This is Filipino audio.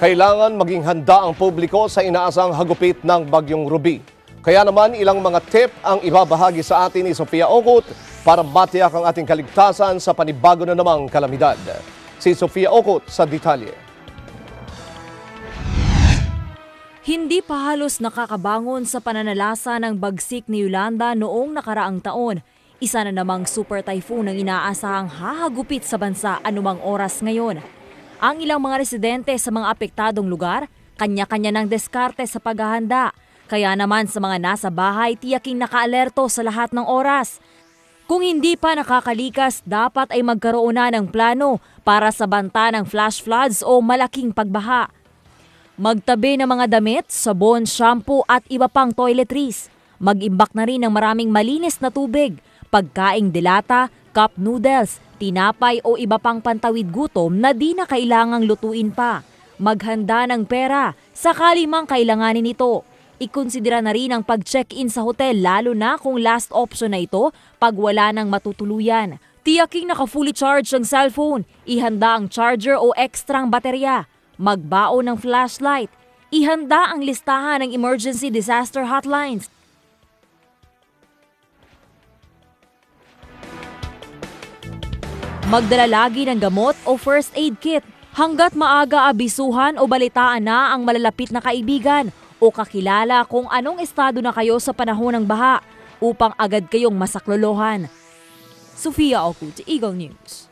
Kailangan maging handa ang publiko sa inaasang hagupit ng Bagyong Ruby. Kaya naman ilang mga tip ang ibabahagi sa atin ni Sofia Okut para matiyak ang ating kaligtasan sa panibago na namang kalamidad. Si Sofia Okut sa detalye. Hindi pa halos nakakabangon sa pananalasa ng bagsik ni Yolanda noong nakaraang taon. Isa na namang super typhoon ang inaasahang hahagupit sa bansa anumang oras ngayon. Ang ilang mga residente sa mga apektadong lugar, kanya-kanya ng diskarte sa paghahanda. Kaya naman sa mga nasa bahay, tiyaking nakaalerto sa lahat ng oras. Kung hindi pa nakakalikas, dapat ay magkaroon na ng plano para sa banta ng flash floods o malaking pagbaha. Magtabi ng mga damit, sabon, shampoo at iba pang toiletries. Mag-imbak na rin ng maraming malinis na tubig, pagkaing dilata, cup noodles, tinapay o iba pang pantawid gutom na di na kailangang lutuin pa. Maghanda ng pera, sakali mang kailanganin ito. Ikonsidera na rin ang pag-check-in sa hotel lalo na kung last option na ito pag wala nang matutuluyan. Tiyaking naka-fully charged ang cellphone, ihanda ang charger o ekstrang baterya. Magbaon ng flashlight, ihanda ang listahan ng emergency disaster hotlines. Magdala lagi ng gamot o first aid kit hanggat maaga abisuhan o balitaan na ang malalapit na kaibigan o kakilala kung anong estado na kayo sa panahon ng baha upang agad kayong masaklolohan. Sofia Okut, Eagle News.